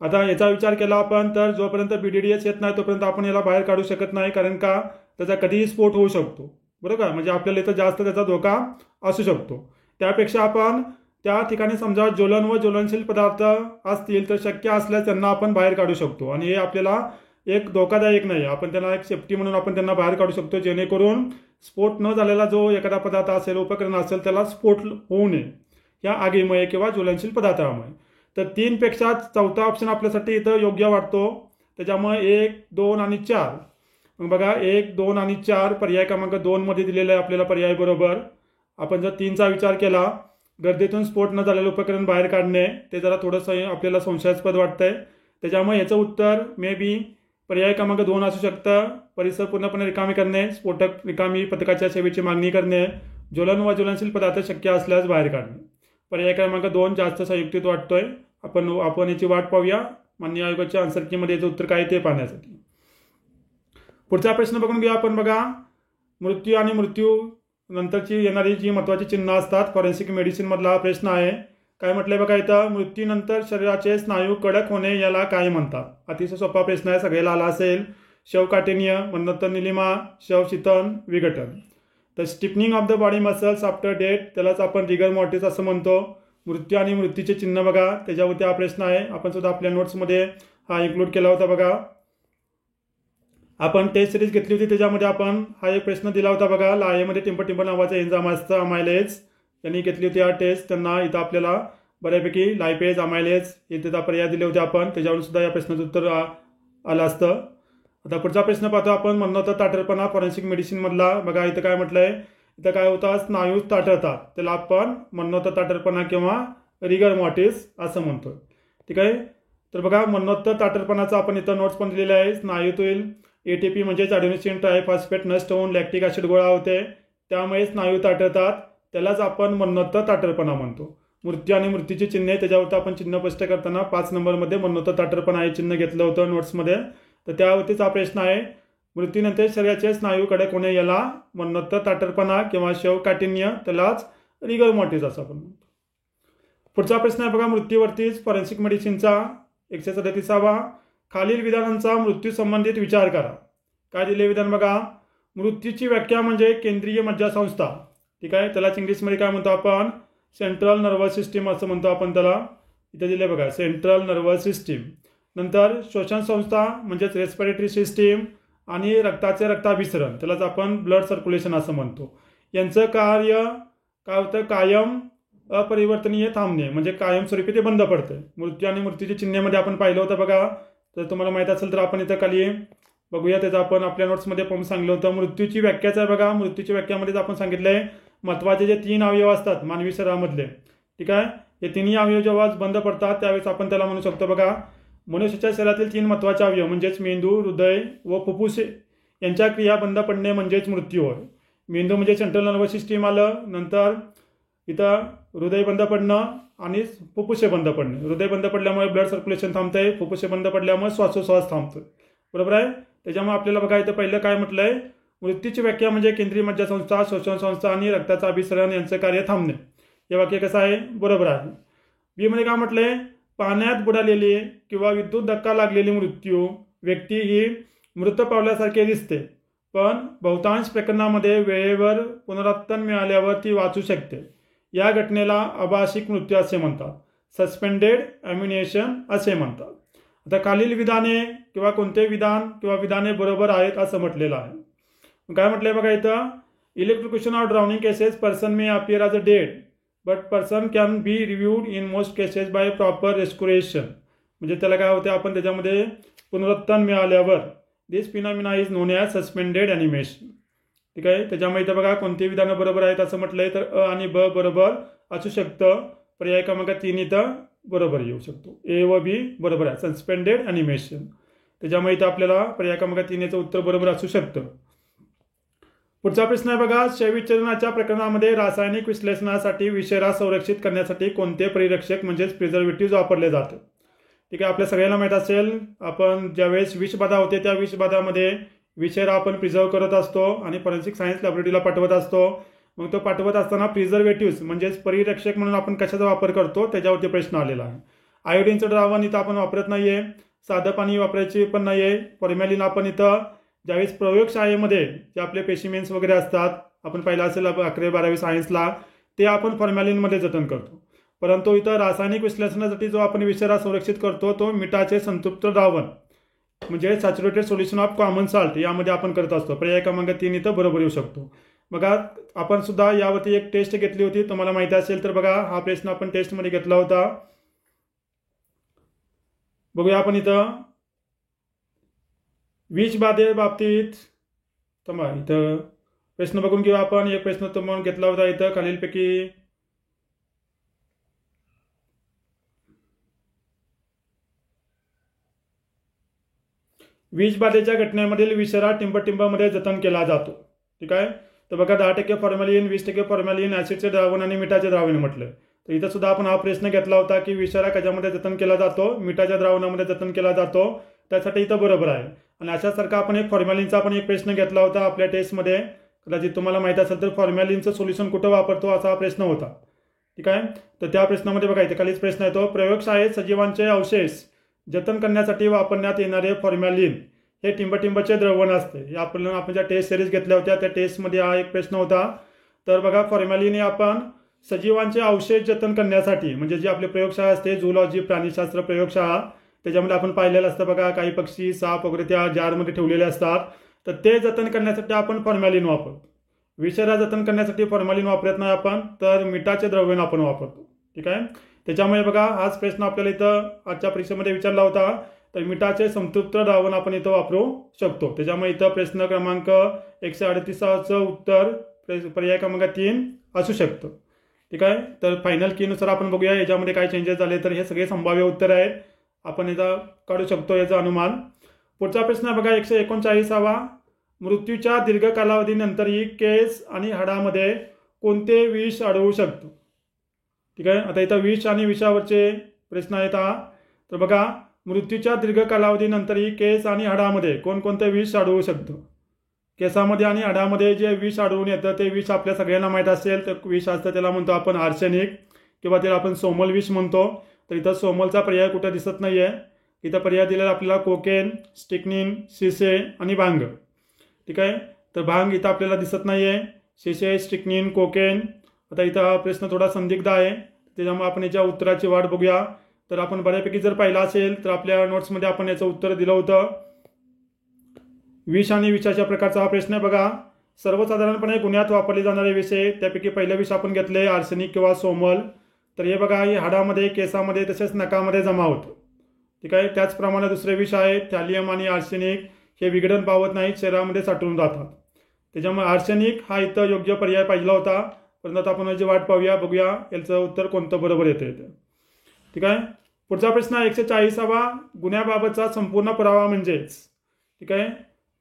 आता याचा विचार केला आपण तर जोपर्यंत BDDS येत नाही तोपर्यंत आपण याला बाहेर काढू शकत नाही, कारण का त्याचा कधीही स्फोट होऊ शकतो. बरोबर का, म्हणजे आपल्याला इथं जास्त त्याचा धोका असू शकतो. त्यापेक्षा आपण त्या ठिकाणी समजा ज्वलन व ज्वलनशील पदार्थ असतील तर शक्य असल्यास त्यांना आपण बाहेर काढू शकतो आणि हे आपल्याला एक धोकादायक नाही. आपण त्यांना एक सेफ्टी म्हणून आपण त्यांना बाहेर काढू शकतो, जेणेकरून स्फोट न झालेला जो एखादा पदार्थ असेल, उपकरण असेल, त्याला स्फोट होऊ नये या आगीमुळे किंवा ज्वलनशील पदार्थामुळे. तर 3 पेक्षा चौथा ऑप्शन आपल्यासाठी इथं योग्य वाटतो. त्याच्यामुळे 1, 2 आणि 4. मग बघा 1, 2 आणि 4 पर्याय क्रमांक 2 मध्ये दिलेला आहे आपल्याला पर्याय बरोबर. आपण जर 3चा विचार केला, गर्दीतून स्फोट न झालेलं उपकरण बाहेर काढणे, ते जरा थोडंसं आपल्याला संशयास्पद वाटतंय. त्याच्यामुळे याचं उत्तर मे बी पर्याय क्रमांक 2 असू शकतं. परिसर पूर्णपणे रिकामी करणे, स्फोटक निकामी पथकाच्या सेवेची मागणी करणे, ज्वलन व ज्वलनशील पदार्थ शक्य असल्यास बाहेर काढणे. पर्याय क्रमांक 2 जास्त संयुक्तित वाटतोय. आपण याची वाट पाहूया मान्य आयोगाच्या आन्सर कीमध्ये याचं उत्तर काय ते पाहण्यासाठी. पुढचा प्रश्न बघून घेऊया आपण. बघा, मृत्यू आणि मृत्यू नंतरची येणारी जी महत्त्वाची चिन्ह असतात, फॉरेन्सिक मेडिसिन मधला हा प्रश्न आहे. काय म्हटलंय बघा इथं, मृत्यूनंतर शरीराचे स्नायू कडक होणे याला काय म्हणतात. अतिशय सोपा प्रश्न आहे, सगळ्याला आला असेल. शवकाठिन्य, मरणोत्तर निलिमा, शवशितन, विघटन. तर stiffening of the body muscles after death, त्यालाच आपण रिगर मॉर्टिस असं म्हणतो. मृत्यू आणि मृत्यूचे चिन्ह बघा, त्याच्यावरती हा प्रश्न आहे. आपण सुद्धा आपल्या नोट्समध्ये हा इन्क्लूड केला होता. बघा, आपण टेस्ट सिरीज घेतली होती, त्याच्यामध्ये आपण हा एक प्रश्न दिला होता. बघा, लायेमध्ये टिंप नावाचा एन्झाइम असतं, अमायलेज. त्यांनी घेतली होती हा टेस्ट. त्यांना इथं आपल्याला बऱ्यापैकी लायपेज, अमायलेज इथे पर्याय दिले होते आपण, त्याच्यावरून सुद्धा या प्रश्नाचं उत्तर आलं असतं. आता पुढचा प्रश्न पाहतो आपण, मरणोत्तर ताठरपणा फॉरेन्सिक मेडिसिन मधला. बघा इथं काय म्हटलंय, इथं काय होतं, स्नायू ताठरतात, त्याला आपण मरणोत्तर ताठरपणा किंवा रिगर मॉर्टिस असं म्हणतो. ठीक आहे, तर बघा मरणोत्तर ताठरपणाचा आपण इथं नोट्स पण दिलेले आहे. स्नायूतील ATP म्हणजे ॲडेनोसिन ट्रायफॉस्फेट नष्ट होऊन लॅक्टिक ॲसिड गोळा होते, त्यामुळे स्नायू ताठरतात, त्यालाच आपण मरणोत्तर ताठरपणा म्हणतो. मृत्यू आणि मृत्यूची चिन्हे, त्याच्यावरती आपण चिन्ह स्पष्ट करताना 5 नंबरमध्ये मरणोत्तर ताठरपणा हे चिन्ह घेतलं होतं नोट्समध्ये. तर त्यावरतीच हा प्रश्न आहे. मृत्यूनंतर शरीराचे स्नायू कडक होणे याला मरणोत्तर ताठरपणा किंवा शवकाठिन्य, त्यालाच रिगर मॉर्टिस असं आपण म्हणतो. पुढचा प्रश्न आहे बघा, मृत्यूवरतीच फॉरेन्सिक मेडिसिनचा 137वा. खालील विधानांचा मृत्यू संबंधित विचार करा. काय दिले विधान बघा, मृत्यूची व्याख्या म्हणजे केंद्रीय मज्जासंस्था. ठीक आहे, त्यालाच इंग्लिशमध्ये काय म्हणतो आपण, सेंट्रल नर्वस सिस्टीम असं म्हणतो आपण त्याला. इथे दिले बघा, सेंट्रल नर्वस सिस्टीम. नंतर श्वसन संस्था म्हणजेच रेस्पिरेटरी सिस्टीम आणि रक्ताचे रक्ताभिसरण, त्यालाच आपण ब्लड सर्क्युलेशन असं म्हणतो. यांचं कार्य काय होतं, कायम अपरिवर्तनीय थांबणे, म्हणजे कायमस्वरूपी ते बंद पडतं. मृत्यू आणि मृत्यूच्या चिन्हामध्ये आपण पाहिलं होतं बघा. तर तुम्हाला माहित असेल तर आपण इथं खाली बघूया, त्याचं आपण आपल्या नोट्समध्ये पण सांगितलं होतं. मृत्यूची व्याख्याच आहे बघा, मृत्यूच्या व्याख्यामध्येच आपण सांगितलंय महत्त्वाचे जे 3 अवयव असतात मानवी शरीरामधले. ठीक आहे, हे 3ही अवयव जेव्हा बंद पडतात त्यावेळेस आपण त्याला म्हणू शकतो बघा, मनुष्याच्या शरीरातील 3 महत्त्वाचे अवयव म्हणजेच मेंदू, हृदय व फुफ्फुसे यांच्या क्रिया बंद पडणे म्हणजेच मृत्यू होय. मेंदू म्हणजे सेंट्रल नर्वस सिस्टीम आलं, नंतर इथं हृदय बंद पडणं आणि फुफ्फुसे बंद पडणे. हृदय बंद पडल्यामुळे ब्लड सर्क्युलेशन थांबतंय, फुफ्फुसे बंद पडल्यामुळे श्वासोच्छ्वास थांबतोय. बरोबर आहे. त्याच्यामुळे आपल्याला बघा इथं पहिलं काय म्हटलंय, मृत्यूची व्याख्या म्हणजे केंद्रीय मज्जासंस्था, श्वसन संस्था आणि रक्ताचं अभिसरण यांचं कार्य थांबणे. हे वाक्य कसं आहे, बरोबर आहे. बी मध्ये काय म्हटलंय, पाण्यात बुडालेली किंवा विद्युत धक्का लागलेली मृत्यू व्यक्ती ही मृत पावल्यासारखे दिसते, पण बहुतांश प्रकरणामध्ये वेळेवर पुनरुत्थान मिळाल्यावर ती वाचू शकते. या घटनेला आभासिक मृत्यू असे म्हणतात, सस्पेंडेड ॲम्युनेशन असे म्हणतात. आता खालील विधाने किंवा कोणते विधान किंवा विधाने बरोबर आहेत असं म्हटलेलं आहे. काय म्हटलंय बघा इथं, electrocution or drowning cases person may appear as a dead but person can be revived in most cases by proper resuscitation. म्हणजे त्याला काय होते, आपण त्याच्यामध्ये पुनरुत्थान मिळाल्यावर this phenomena is known as suspended animation. ठीक आहे, त्याच्यामुळे इथं बघा कोणती विधानं बरोबर आहेत असं म्हटलंय तर अ आणि ब बरोबर असू शकतं. पर्याय क्रमांक 3 इथं बरोबर येऊ शकतो. ए व बी बरोबर आहे, सस्पेंडेड ॲनिमेशन. त्याच्यामुळे इथं आपल्याला पर्याय क्रमांक 3 याचं उत्तर बरोबर असू शकतं. पुढचा प्रश्न आहे बघा, क्षयविच्छेदनाच्या प्रकरणामध्ये रासायनिक विश्लेषणासाठी विषारा संरक्षित करण्यासाठी कोणते परिरक्षक म्हणजेच प्रिझर्वेटिव्ह वापरले जातात. ठीक आहे, आपल्या सगळ्यांना माहीत असेल, आपण ज्यावेळेस विषबाधा होते त्या विषबाधामध्ये विषारा आपण प्रिझर्व करत असतो आणि फॉरेन्सिक सायन्स लॅबोरेटरीला पाठवत असतो. मग तो पाठवत असताना प्रिझर्वेटिव्ह म्हणजेच परिरक्षक म्हणून आपण कशाचा वापर करतो त्याच्यावरती प्रश्न आलेला आहे. आयोडीनचं द्रावण इथं आपण वापरत नाहीये, साधं पाणी वापरायची पण नाहीये. फॉर्मॅलिन आपण इथं ज्यावेळेस प्रयोगशाळेमध्ये जे आपले पेशिमेन्स वगैरे असतात, आपण पाहिलं असेल 11वी-12वी सायन्सला, ते आपण फॉर्मॅलिनमध्ये जतन करतो. परंतु इथं रासायनिक विश्लेषणासाठी जो आपण विषारा संरक्षित करतो तो मिठाचे संतृप्त द्रावण म्हणजे saturated solution of common salt यामध्ये आपण करत असतो. पर्याय क्रमांक 3 इथं बरोबर येऊ शकतो. बघा आपण सुद्धा यावरती एक टेस्ट घेतली होती, तुम्हाला माहिती असेल तर बघा हा प्रश्न आपण टेस्टमध्ये घेतला होता. बघूया आपण इथं विषबाधे बाबतीत इथं प्रश्न बघून घेऊ आपण. एक प्रश्न तुम्हाला घेतला होता इथं खालीलपैकी विषबाधेच्या घटनेमधील विषारा टिंबटिंबामध्ये जतन केला जातो. ठीक आहे, तर बघा 10% फॉर्मॅलिन, 20% फॉर्मॅलिन, ॲसिडचे द्रावण आणि मिठाचे द्रावण म्हटलं. तर इथं सुद्धा आपण हा प्रश्न घेतला होता की विषारा कशामध्ये जतन केला जातो, मिठाच्या द्रावणामध्ये जतन केला जातो. त्यासाठी इथं बरोबर आहे. आणि अशासारखा आपण एक फॉर्मॅलिनचा आपण एक प्रश्न घेतला होता आपल्या टेस्टमध्ये, कदाचित तुम्हाला माहिती असेल तर फॉर्मॅलिनचं सोल्युशन कुठं वापरतो असा हा प्रश्न होता. ठीक आहे, तर त्या प्रश्नामध्ये बघा इथे खालीच प्रश्न येतो, प्रयोगशाळेत सजीवांचे अवशेष जतन करण्यासाठी वापरण्यात येणारे फॉर्मॅलिन हे टिंबटिंबाचे द्रावण असते. हे आपण ज्या टेस्ट सिरीज घेतल्या होत्या त्या टेस्टमध्ये हा एक प्रश्न होता. तर बघा फॉर्मॅलिन हे आपण सजीवांचे अवशेष जतन करण्यासाठी म्हणजे जी आपली प्रयोगशाळा असते झूलॉजी प्राणीशास्त्र प्रयोगशाळा, त्याच्यामध्ये आपण पाहिलेलं असतं बघा काही पक्षी साप वगैरे त्या जारमध्ये ठेवलेले असतात, तर ते जतन करण्यासाठी आपण फॉर्मॅलिन वापरतो. विषारा जतन करण्यासाठी फॉर्मॅलिन वापरत नाही आपण, तर मिठाचे द्रव्य आपण वापरतो. ठीक आहे, त्याच्यामुळे बघा हाच प्रश्न आपल्याला इथं आजच्या परीक्षेमध्ये विचारला होता. तर मिठाचे संतृप्त द्रावण आपण इथं वापरू शकतो. त्याच्यामुळे इथं प्रश्न क्रमांक 138चं उत्तर पर्याय क्रमांक 3 असू शकतं. ठीक आहे, तर फायनल कीनुसार आपण बघूया याच्यामध्ये काय चेंजेस झाले. तर हे सगळे संभाव्य उत्तर आहेत, आपण याचा काढू शकतो याचा अनुमान. पुढचा प्रश्न आहे बघा 139वा, मृत्यूच्या दीर्घ कालावधीनंतरही केस आणि हाडामध्ये कोणते विष आढळू शकतं. ठीक आहे, आता इथं विष आणि विषावरचे प्रश्न आहेत हा. तर बघा मृत्यूच्या दीर्घ कालावधीनंतरही केस आणि हाडामध्ये कोणकोणते विष आढळू शकतं. केसामध्ये आणि हाडामध्ये जे विष आढळून येतं ते विष आपल्या सगळ्यांना माहीत असेल, तर विष असतं त्याला म्हणतो आपण आर्सेनिक किंवा त्याला आपण सोमल विष म्हणतो. तर इथं सोमलचा पर्याय कुठं दिसत नाही आहे. इथं पर्याय दिलेला आपल्याला कोकेन, स्टिक्निन, शिसे आणि भांग. ठीक आहे, तर भांग इथं आपल्याला दिसत नाही आहे. शिसे, स्टिक्निन, कोकेन. आता इथं हा प्रश्न थोडा संदिग्ध आहे, त्याच्यामुळे आपण याच्या उत्तराची वाट बघूया. तर आपण बऱ्यापैकी जर पाहिलं असेल तर आपल्या नोट्समध्ये आपण याचं उत्तर दिलं होतं. विष आणि विषाच्या प्रकारचा हा प्रश्न आहे बघा. सर्वसाधारणपणे गुन्ह्यात वापरले जाणारे विषय त्यापैकी पहिलं विष आपण घेतले आर्सेनिक किंवा सोमल. तर हे बघा हे हाडामध्ये, केसामध्ये तसेच नकामध्ये जमा होतं. ठीक आहे, त्याचप्रमाणे दुसरे विष आहे थॅलियम आणि आर्सेनिक, हे विघटन पावत नाहीत, शरीरामध्ये साठवून राहतात. त्याच्यामुळे आर्सेनिक हा इथं योग्य पर्याय पाहिला होता. परंतु आता आपण याची वाट पाहूया, बघूया याचं उत्तर कोणतं बरोबर येतं इथे. ठीक आहे, पुढचा प्रश्न 140वा, गुन्ह्याबाबतचा संपूर्ण पुरावा म्हणजेच. ठीक आहे,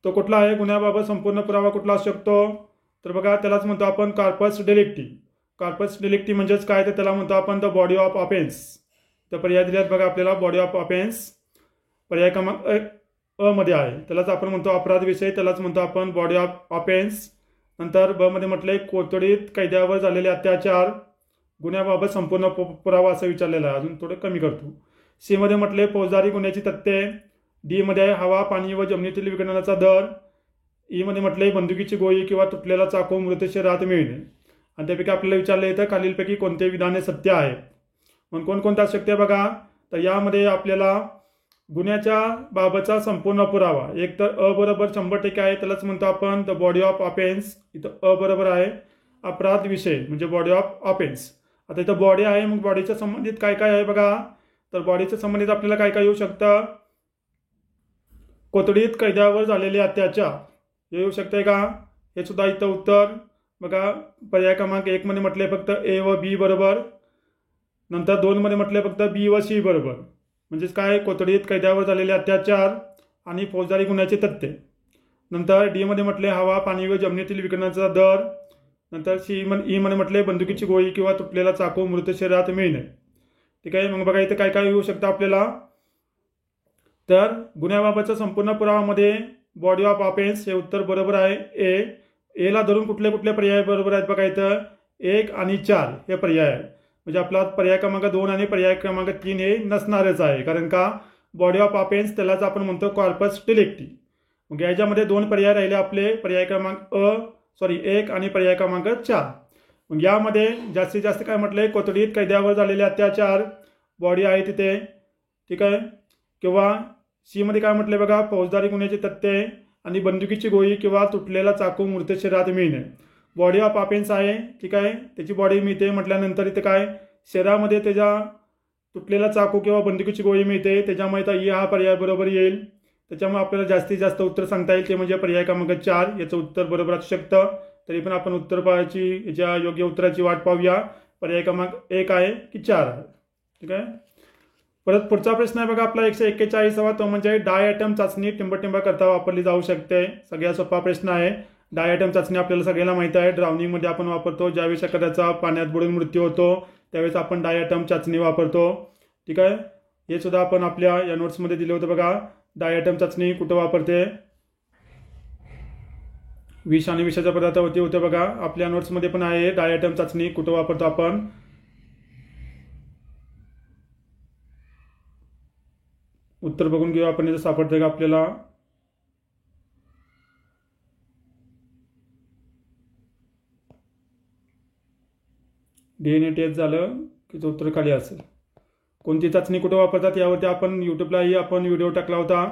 तो कुठला आहे गुन्ह्याबाबत संपूर्ण पुरावा कुठला असू शकतो. तर बघा त्यालाच म्हणतो आपण कॉर्पस डेलिक्टी. कॉर्पस डेलिक्टी म्हणजेच काय, तर त्याला म्हणतो आपण द बॉडी ऑफ ऑफेन्स. तर पर्याय दिल्यात बघा आपल्याला बॉडी ऑफ ऑफेन्स पर्याय क्रमांक अ मध्ये आहे, त्यालाच आपण म्हणतो अपराध विषय, त्यालाच म्हणतो आपण बॉडी ऑफ ऑफेन्स. नंतर ब मध्ये म्हटलंय कोठडीत कैद्यावर झालेले अत्याचार, गुन्ह्याबाबत संपूर्ण पुरावा असं विचारलेलं आहे, अजून थोडं कमी करतो. सी मध्ये म्हटले फौजदारी गुन्ह्याची तथ्ये. डी मध्ये आहे हवा, पाणी व जमिनीतील विघटनाचा दर. ई मध्ये म्हटले बंदुकीची गोळी किंवा तुटलेला चाकू मृत शरीरात मिळणे. आणि त्यापैकी आपल्याला विचारले येतं खालीलपैकी कोणते विधाने सत्य आहेत. मग कोणकोणत्या शक्य बघा. तर यामध्ये आपल्याला गुन्ह्याच्या बाबतचा संपूर्ण पुरावा. एक तर अ बरोबर 100% आहे, त्यालाच म्हणतो आपण द बॉडी ऑफ ऑफेन्स. इथं अ बरोबर आहे. अपराध विषय म्हणजे बॉडी ऑफ ऑफेन्स. आता इथं बॉडी आहे, मग बॉडीच्या संबंधित काय काय आहे बघा. तर बॉडीच्या संबंधित आपल्याला काय काय येऊ शकतं. कोठडीत कैद्यावर झालेले अत्याचार हे येऊ शकते का. हे सुद्धा इथं उत्तर बघा. पर्याय क्रमांक 1 मध्ये म्हटले फक्त ए व बी बरोबर. नंतर 2 मध्ये म्हटले फक्त बी व सी बरोबर. म्हणजेच काय, कोठडीत कैद्यावर झालेले अत्याचार आणि फौजदारी गुन्ह्याचे तथ्य. नंतर डी मध्ये म्हटले हवा पाणी व जमिनीतील विकिरणाचा दर. नंतर ई मध्ये म्हटले बंदुकीची गोळी किंवा तुटलेला चाकू मृत शरीरात मिळणे. ठीक आहे. मग बघा इथे काय काय येऊ शकतं आपल्याला. तर गुन्ह्याबाबतच्या संपूर्ण पुरावामध्ये बॉडी ऑफ ऑफेन्स हे उत्तर बरोबर आहे. एला धरून कुठले कुठले पर्याय बरोबर आहेत बघा. इथं 1 आणि 4 हे पर्याय आहे. म्हणजे आपला पर्याय क्रमांक 2 आणि पर्याय क्रमांक 3 हे नसणारच आहे. कारण का बॉडी ऑफ ऑफेन्स त्यालाच आपण म्हणतो कॉर्पस डिलिक्टी. मग याच्यामध्ये 2 पर्याय राहिले आपले. पर्याय क्रमांक 1 आणि पर्याय क्रमांक 4. मग यामध्ये जास्तीत जास्त काय म्हटलंय, कोठडीत कैद्यावर झालेले अत्याचार बॉडी आहे तिथे. ठीक आहे. किंवा सी मध्ये काय म्हटलंय बघा, फौजदारी गुन्ह्याचे तथ्य आणि बंदुकीची गोळी किंवा तुटलेला चाकू मृत शरीरात मिळणे. बॉडी ऑफ ऑफेन्स आहे. ठीक आहे. त्याची बॉडी मिळते म्हटल्यानंतर इथे काय, शरीरामध्ये त्याच्या तुटलेला चाकू किंवा बंदुकीची गोळी मिळते. त्याच्यामुळे तर हा पर्याय बरोबर येईल. त्याच्यामुळे आपल्याला जास्तीत जास्त उत्तर सांगता येईल ते म्हणजे पर्याय क्रमांक 4 याचं उत्तर बरोबर असू शकतं. तरी पण आपण उत्तर पाहायची याच्या योग्य उत्तराची वाट पाहूया. पर्याय क्रमांक 1 आहे की 4 आहे. ठीक आहे. परत पुढचा प्रश्न आहे बघा आपला 141वा. तो म्हणजे डाय ॲटम चाचणी टिंबटिंब करता वापरली जाऊ शकते. सगळ्यात सोपा प्रश्न आहे. डाय ॲटम चाचणी आपल्याला सगळ्यांना माहिती आहे. ड्राउनिंगमध्ये आपण वापरतो. ज्यावेळेस एखाद्याचा पाण्यात बुडून मृत्यू होतो त्यावेळेस आपण डाय ॲटम चाचणी वापरतो. ठीक आहे. हे सुद्धा आपण आपल्या या नोट्समध्ये दिले होते बघा. डाय ॲटम चाचणी कुठं वापरते. विष आणि विषाच्या पदार्थावरती होते बघा. आपल्या नोट्समध्ये पण आहे डाय ॲटम चाचणी कुठं वापरतो आपण. उत्तर बघून घेऊ आपण. याचं सापडतंय का आपल्याला. DNA टेस्ट झालं की उत्तर खाली असेल. कोणती चाचणी कुठं वापरतात यावरती आपण यूट्यूबलाही आपण व्हिडिओ टाकला होता.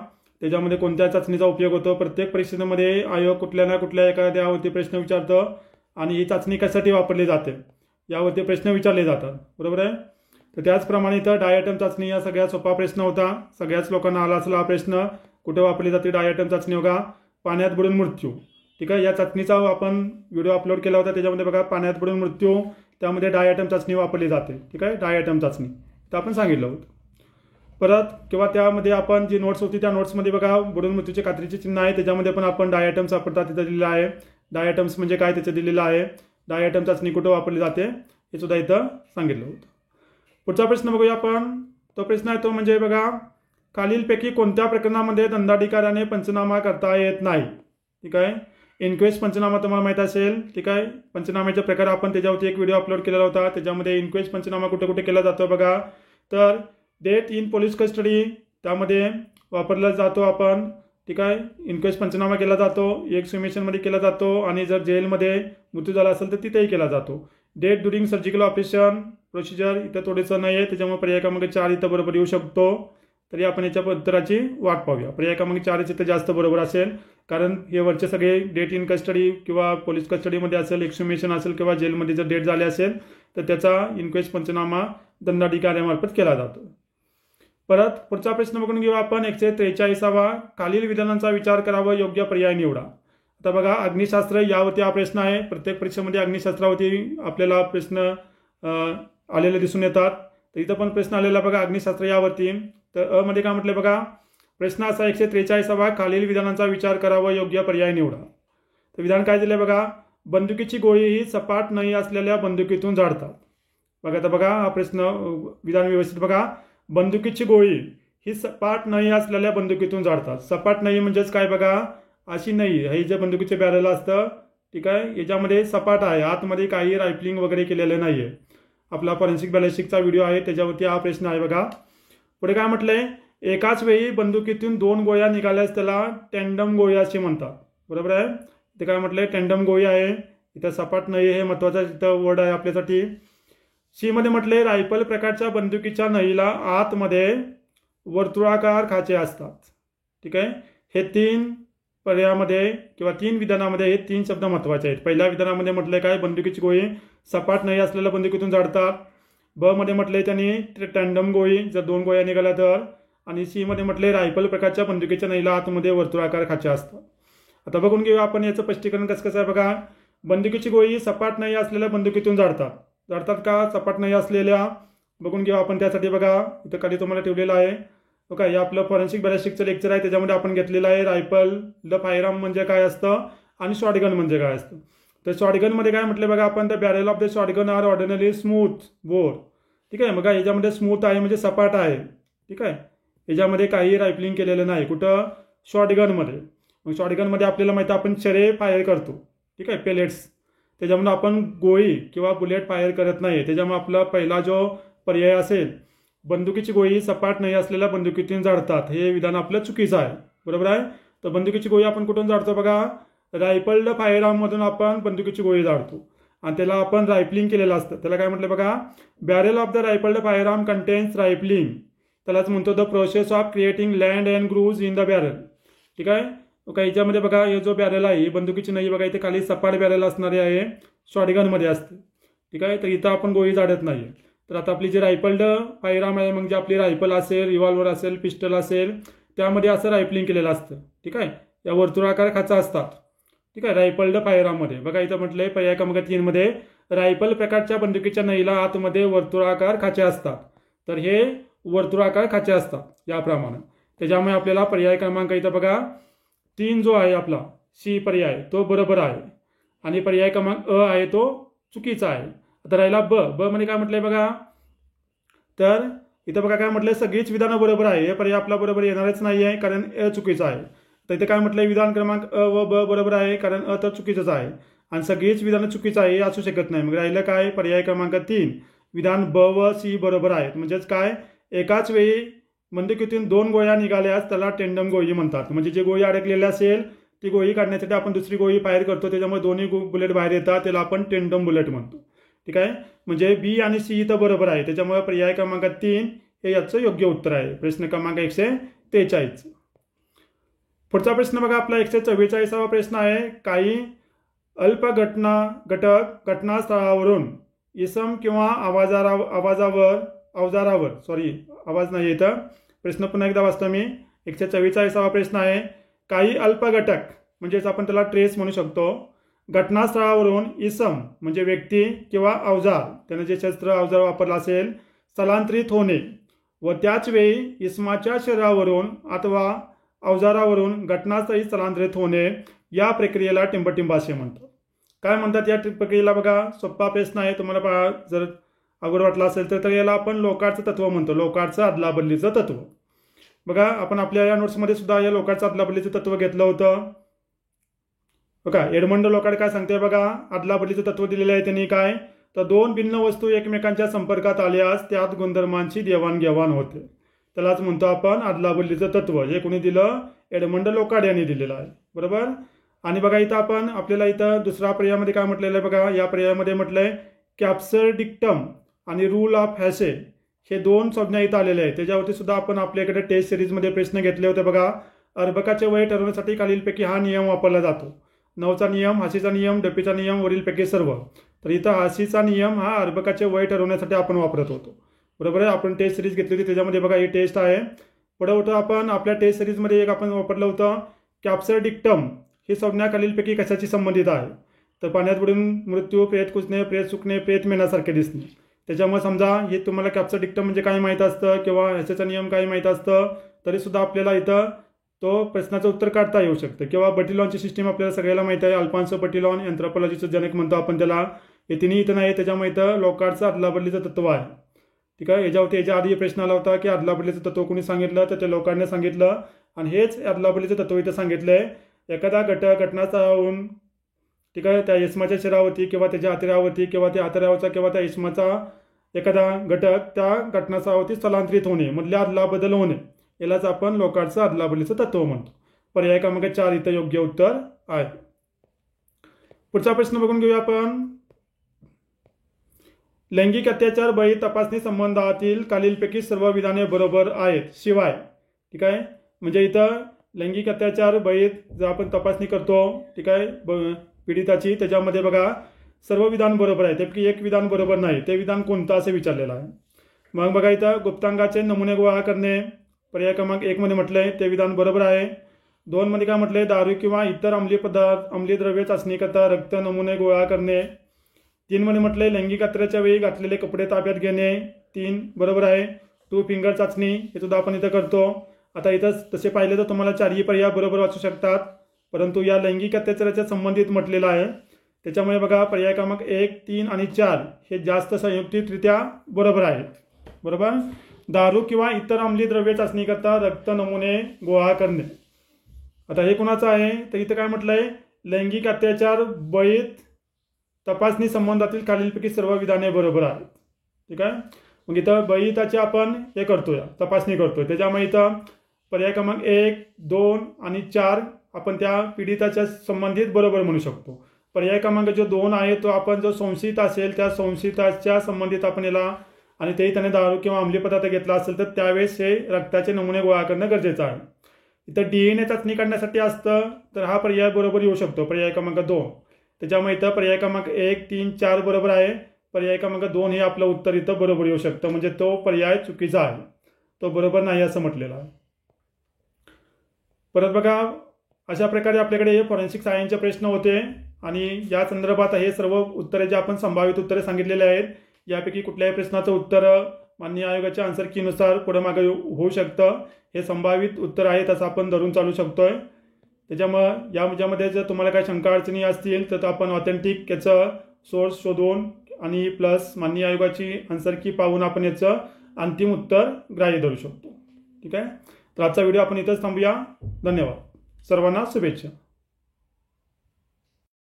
त्याच्यामध्ये कोणत्या चाचणीचा उपयोग होतो. प्रत्येक परीक्षेमध्ये आयोग कुठल्या ना कुठल्या एखाद्यावरती प्रश्न विचारतं आणि ही चाचणी कशासाठी वापरली जाते यावरती प्रश्न विचारले जातात. बरोबर आहे. तर त्याचप्रमाणे इथं डाय ॲटम चाचणी या सगळ्यात सोपा प्रश्न होता. सगळ्याच लोकांना आला असला हा प्रश्न. कुठे वापरली जाते डाय ॲटम चाचणी बघा, पाण्यात बुडून मृत्यू. ठीक आहे. या चाचणीचा आपण व्हिडिओ अपलोड केला होता. त्याच्यामध्ये बघा पाण्यात बुडून मृत्यू त्यामध्ये डाय ॲटम चाचणी वापरली जाते. ठीक आहे. डाय ॲटम चाचणी तर आपण सांगितलं होतं. परत किंवा त्यामध्ये आपण जी नोट्स होती त्या नोट्समध्ये बघा बुडून मृत्यूचे खात्रीचे चिन्ह आहे. त्याच्यामध्ये पण आपण डाय ॲटम सापडतात तिथं दिलेलं आहे. डाय ॲटम्स म्हणजे काय त्याचं दिलेलं आहे. डाय ॲटम चाचणी कुठं वापरली जाते हे सुद्धा इथं सांगितलं होतं. पुढचा प्रश्न बघूया आपण. तो प्रश्न आहे तो म्हणजे बघा, खालीलपैकी कोणत्या प्रकरणामध्ये दंडाधिकाऱ्याने पंचनामा करता येत नाही. ठीक आहे. इन्क्वेस्ट पंचनामा तुम्हाला माहीत असेल. ठीक आहे. पंचनाम्याचे प्रकार आपण त्याच्यावरती एक व्हिडिओ अपलोड केलेला होता. त्याच्यामध्ये इन्क्वेस्ट पंचनामा कुठे कुठे केला जातो बघा. तर डेथ इन पोलीस कस्टडी त्यामध्ये वापरला जातो आपण. ठीक आहे. इन्क्वेस्ट पंचनामा केला जातो. एक्सह्युमेशनमध्ये केला जातो आणि जर जेलमध्ये मृत्यू झाला असेल तर तिथेही केला जातो. Death during surgical operation procedure इथं थोडंसं नाही आहे. त्याच्यामुळे पर्याय क्रमांक 4 इथं बरोबर येऊ शकतो. तरी आपण याच्या उत्तराची वाट पाहूया. पर्याय क्रमांक 4 इथं जास्त बरोबर असेल. कारण हे वरचे सगळे डेट इन कस्टडी किंवा पोलीस कस्टडीमध्ये असेल, एक्सह्युमेशन असेल किंवा जेलमध्ये जर डेट झाली असेल तर त्याचा इन्क्वेस्ट पंचनामा दंडाधिकाऱ्यामार्फत केला जातो. परत पुढचा प्रश्न बघून घेऊ आपण. 143वा. खालील विधानांचा विचार करावा, योग्य पर्याय निवडा. आता बघा अग्निशास्त्र यावरती हा प्रश्न आहे. प्रत्येक परीक्षेमध्ये अग्निशास्त्रावरती आपल्याला प्रश्न आलेले दिसून येतात. तर इथं पण प्रश्न आलेला बघा अग्निशास्त्र यावरती. तर अ मध्ये काय म्हटलं बघा, प्रश्न असा 143वा. खालील विधानांचा विचार करावा, योग्य पर्याय निवडा. तर विधान काय दिले बघा, बंदुकीची गोळी ही सपाट नळी असलेल्या बंदुकीतून झाडतात. बघा आता बघा हा प्रश्न विधान व्यवस्थित बघा. बंदुकीची गोळी ही सपाट नळी असलेल्या बंदुकीतून झाडतात. सपाट नळी म्हणजेच काय बघा, अशी नळी हे जे बंदुकीचे बॅरल असतं. ठीक आहे. याच्यामध्ये सपाट आहे, आतमध्ये काही रायफलिंग वगैरे केलेलं नाही आहे. आपला फॉरेन्सिक बॅलिस्टिकचा व्हिडिओ आहे त्याच्यावरती हा प्रश्न आहे बघा. पुढे काय म्हटलंय, एकाच वेळी बंदुकीतून 2 गोळ्या निघाल्यास त्याला टँडम गोळी असे म्हणतात. बरोबर आहे. ते काय म्हटलंय, टँडम गोळी आहे. इथं सपाट नळी हे महत्त्वाचा इथं वर्ड आहे आपल्यासाठी. सी मध्ये म्हटले, रायफल प्रकारच्या बंदुकीच्या नळीला आतमध्ये वर्तुळाकार खाचे असतात. ठीक आहे, हे 3 पर्यायामध्ये किंवा 3 विधानामध्ये हे 3 शब्द महत्त्वाचे आहेत. पहिल्या विधानामध्ये म्हटलं काय, बंदुकीची गोळी सपाट नाही असलेल्या बंदुकीतून जाडतात. ब मध्ये म्हटले त्यांनी टँडम गोळी जर 2 गोळ्या निघाल्या तर. आणि सी मध्ये म्हटले रायफल प्रकारच्या बंदुकीच्या नईला आतमध्ये वर्तुळाकार खाचे असतात. आता बघून घेऊया आपण याचं स्पष्टीकरण कसं आहे. बघा, बंदुकीची गोळी सपाट नाही असलेल्या बंदुकीतून जाडतात का सपाट नाही असलेल्या, बघून घेऊ आपण. त्यासाठी बघा इथं खाली तुम्हाला ठेवलेलं आहे. ओके, हे आपलं फॉरेन्सिक बॅलिस्टिकचं लेक्चर आहे, त्याच्यामध्ये आपण घेतलेलं आहे रायफल द फायरआर्म म्हणजे काय असतं आणि शॉटगन म्हणजे काय असतं. तर शॉटगनमध्ये काय म्हटलं बघा आपण, the barrel of the shotgun are ordinary smooth bore. ठीक आहे, बघा याच्यामध्ये स्मूथ आहे म्हणजे सपाट आहे. ठीक आहे, याच्यामध्ये काही रायफलिंग केलेलं नाही. कुठं, शॉटगनमध्ये. मग शॉटगनमध्ये आपल्याला माहिती आहे आपण शरे फायर करतो. ठीक आहे, पेलेट्स. त्याच्यामुळे आपण गोळी किंवा बुलेट फायर करत नाही. त्याच्यामुळे आपला पहिला जो पर्याय असेल, बंदुकीची गोळी सपाट नाही असलेल्या बंदुकीतून जाडतात, हे विधान आपलं चुकीचं आहे. बरोबर आहे. तर बंदुकीची गोळी आपण कुठून जाडतो बघा, रायफल्ड फायरआर्ममधून आपण बंदुकीची गोळी जाडतो आणि त्याला आपण रायफलिंग केलेलं असतं. त्याला काय म्हटलं बघा, barrel of the rifled firearm contains rifling. त्यालाच म्हणतो the process of creating land and grooves in the barrel. ठीक आहे, ओके. याच्यामध्ये बघा हे जो बॅरेल आहे, ही बंदुकीची नाही बघा, इथे खाली सपाट बॅरेल असणारी आहे, शॉटगनमध्ये असते. ठीक आहे, तर इथं आपण गोळी जाडत नाही. तर आता आपली जी रायफल्ड फायरआर्म आहे, म्हणजे आपली रायफल असेल, रिव्हॉल्वर असेल, पिस्टल असेल, त्यामध्ये असं रायफलिंग केलेलं असतं. ठीक आहे, या वर्तुळाकार खाचा असतात. ठीक आहे, रायफल्ड फायरआर्ममध्ये बघा इथं म्हटलंय पर्याय क्रमांक 3 मध्ये रायफल प्रकारच्या बंदुकीच्या नईला आतमध्ये वर्तुळाकार खाचे असतात. तर हे वर्तुळाकार खाचे असतात याप्रमाणे. त्याच्यामुळे आपल्याला पर्याय क्रमांक इथं बघा 3 जो आहे आपला सी पर्याय तो बरोबर आहे आणि पर्याय क्रमांक अ आहे तो चुकीचा आहे. आता राहिला ब मध्ये काय म्हटलंय बघा, तर इथं बघा काय म्हटलंय, सगळीच विधानं बरोबर आहे. हे पर्याय आपला बरोबर येणारच नाही आहे कारण अ चुकीचा आहे. तर इथे काय म्हटलंय, विधान क्रमांक अ व ब बरोबर आहे कारण अ तर चुकीचंच आहे आणि सगळीच विधानं चुकीचं आहे हे असू शकत नाही. मग राहिलं काय, पर्याय क्रमांक 3 विधान ब व सी बरोबर आहेत. म्हणजेच काय, एकाच वेळी बंदुकीतून 2 गोळ्या निघाल्यास त्याला टेंडम गोळी म्हणतात. म्हणजे जी गोळी अडकलेली असेल ती गोळी काढण्यासाठी आपण दुसरी गोळी फायर करतो, त्याच्यामुळे दोन्ही बुलेट बाहेर येतात, त्याला आपण टेंडम बुलेट म्हणतो. ठीक आहे, म्हणजे बी आणि सी इथं बरोबर आहे. त्याच्यामुळे पर्याय क्रमांक 3 हे याचं योग्य उत्तर आहे. प्रश्न क्रमांक 143. पुढचा प्रश्न बघा आपला 144वा प्रश्न आहे. काही अल्प घटनास्थळावरून इसम किंवा आवाज नाही येतं. प्रश्न पुन्हा एकदा वाचतो मी. 144वा प्रश्न आहे. काही अल्प घटक म्हणजेच आपण त्याला ट्रेस म्हणू शकतो, घटनास्थळावरून इसम म्हणजे व्यक्ती किंवा अवजार, त्याने जे शस्त्र अवजार वापरला असेल, स्थलांतरित होणे व त्याच वेळी इसमाच्या शरीरावरून अथवा अवजारावरून घटनास्थळी स्थलांतरित होणे, या प्रक्रियेला टिंबटिंब असे म्हणतात. काय म्हणतात या प्रक्रियेला बघा, सोपा प्रश्न आहे. तुम्हाला जर अवघड वाटला असेल तर याला आपण लोकार्डचं तत्व म्हणतो. लोकार्डचं अदलाबदलीचं तत्व. बघा आपण आपल्या या नोट्समध्ये सुद्धा या लोकार्डचं अदलाबदलीचं तत्व घेतलं होतं. बघा एडमंड लोकार्ड काय सांगते बघा, अदलाबदलीचं तत्व दिलेलं आहे त्यांनी. काय तर 2 भिन्न वस्तू एकमेकांच्या संपर्कात आल्यास त्यात गुणधर्मांची देवाणघेवाण होते, त्यालाच म्हणतो आपण अदलाबदलीचं तत्व. हे कोणी दिलं, एडमंड लोकार्ड यांनी दिलेलं आहे. बरोबर. आणि बघा इथं आपण आपल्याला इथं दुसऱ्या पर्यायामध्ये काय म्हटलेलं आहे बघा, या पर्यायामध्ये म्हटलंय कॅप्सर डिक्टम आणि रूल ऑफ हॅसे हे 2 संज्ञा इथं आलेले आहेत. त्याच्यावरती सुद्धा आपण आपल्याकडे टेस्ट सिरीजमध्ये प्रश्न घेतले होते बघा. अर्भकाचे वय ठरवण्यासाठी खालीलपैकी हा नियम वापरला जातो. 9चा नियम, हासीचा नियम, डपीचा नियम, वरीलपैकी सर्व. तर इथं हासीचा नियम हा अर्भकाचे वय ठरवण्यासाठी आपण वापरत होतो. बरोबर आहे. आपण टेस्ट सिरीज घेतली होती, त्याच्यामध्ये बघा ही टेस्ट आहे. पुढे होतं आपण आपल्या टेस्ट सिरीजमध्ये एक आपण वापरलं होतं कॅप्सर डिक्टम. ही संज्ञा खालीलपैकी कशाची संबंधित आहे, तर पाण्यात बुडून मृत्यू, प्रेत कुजणे, प्रेत सुकणे, प्रेत मेण्यासारखे दिसणे. त्याच्यामुळे समजा हे तुम्हाला कॅप्सर डिक्टम म्हणजे काय माहीत असतं किंवा ह्याचा नियम काय माहीत असतं, तरी सुद्धा आपल्याला इथं तो प्रश्नाचं उत्तर काढता येऊ शकतं. किंवा बटिलॉनची सिस्टीम आपल्याला सगळ्याला माहिती आहे. अल्फॉन्सो बटिलॉन एन्थ्रोपॉलॉजीचं जनक म्हणतो आपण त्याला. हे तिन्ही इथं नाही, त्याच्यामुळे इथं लोकार्डचं अदलाबदलीचं तत्व आहे. ठीक आहे, याच्या आधी प्रश्न आला होता की अदलाबदलीचं तत्व कोणी सांगितलं, तर ते लोकार्डने सांगितलं आणि हेच अदलाबदलीचं तत्व इथं सांगितलंय. एखादा घटनास्थळावरून, ठीक आहे, त्या इसमाच्या शरीरावरती किंवा त्याच्या आतड्यावरती किंवा त्या आतड्यावरचा किंवा त्या इसमाचा एखादा घटक त्या घटनास्थळावरती स्थलांतरित होणे, मधल्या अदलाबदल होणे, यालाच आपण लोकार्डचं अदलाबदलीचं तत्व म्हणतो. पर्याय क्रमांक 4 इथं योग्य उत्तर आहे. पुढचा प्रश्न बघून घेऊया आपण. लैंगिक अत्याचार बळी तपासणी संबंधातील खालीलपैकी सर्व विधाने बरोबर आहेत शिवाय. ठीक आहे, म्हणजे इथं लैंगिक अत्याचार बळीत जर आपण तपासणी करतो, ठीक आहे, पीडिताची, त्याच्यामध्ये बघा सर्व विधान बरोबर आहे, त्यापैकी एक विधान बरोबर नाही. ते विधान कोणतं असं विचारलेलं आहे. मग बघा इथं गुप्तांगाचे नमुने गोळा करणे, पर्याय क्रमांक 1 मध्ये म्हटलंय ते विधान बरोबर आहे. 2 मध्ये काय म्हटलंय, दारू किंवा इतर अंमली द्रव्य चाचणी करता रक्त नमुने गोळा करणे. 3 मध्ये म्हटलंय लैंगिक अत्याचाराच्या वेळी घातलेले कपडे ताब्यात घेणे, 3 बरोबर आहे. 2 फिंगर चाचणी हे सुद्धा आपण इथं करतो. आता इथं तसे पाहिले तर तुम्हाला 4ही पर्याय बरोबर वाचू शकतात, परंतु या लैंगिक अत्याचाराच्या संबंधित म्हटलेलं आहे, त्याच्यामुळे बघा पर्याय क्रमांक 1, 3 आणि 4 हे जास्त संयुक्तिकरित्या बरोबर आहेत. बरोबर. दारू किंवा इतर अंमली द्रव्य चाचणी करता रक्त नमुने गोळा करणे. आता हे कुणाचं आहे, तर इथं काय म्हटलंय, लैंगिक अत्याचार बळीत तपासणी संबंधातील खालीलपैकी सर्व विधाने बरोबर आहेत. ठीक आहे, मग इथं बळीताची आपण हे करतोय, तपासणी करतोय, त्याच्यामुळे इथं पर्याय क्रमांक 1, 2 आणि 4 आपण त्या पीडिताच्या संबंधित बरोबर म्हणू शकतो. पर्याय क्रमांक जो 2 आहे तो आपण जो संशयित असेल त्या संशयिताच्या संबंधित आपण याला, आणि तेही त्याने दारू किंवा अंमली पदार्थ घेतला असेल तर त्यावेळेस हे रक्ताचे नमुने गोळा करणं गरजेचं आहे. इथं DNA चाचणी करण्यासाठी असतं तर हा पर्याय बरोबर येऊ शकतो, पर्याय क्रमांक 2. त्याच्यामुळे इथं पर्याय क्रमांक 1, 3, 4 बरोबर आहे. पर्याय क्रमांक 2 हे आपलं उत्तर इथं बरोबर येऊ शकतं, म्हणजे तो पर्याय चुकीचा आहे, तो बरोबर नाही असं म्हटलेलं आहे. परत बघा अशा प्रकारे आपल्याकडे हे फॉरेन्सिक सायन्सचे प्रश्न होते, आणि या संदर्भात हे सर्व उत्तरे जे आपण संभावित उत्तरे सांगितलेले आहेत, यापैकी कुठल्याही प्रश्नाचं उत्तर माननीय आयोगाच्या आन्सर कीनुसार पुढे मागे होऊ शकतं. हे संभावित उत्तर आहेत असं आपण धरून चालू शकतोय. त्याच्यामुळं यामध्ये जर तुम्हाला काही शंका अडचणी असतील तर आपण ऑथेंटिक याचं सोर्स शोधून आणि प्लस माननीय आयोगाची आन्सर की पाहून आपण याचं अंतिम उत्तर ग्राह्य धरू शकतो. ठीक आहे, तर आजचा व्हिडिओ आपण इथंच थांबूया. धन्यवाद. सर्वांना शुभेच्छा.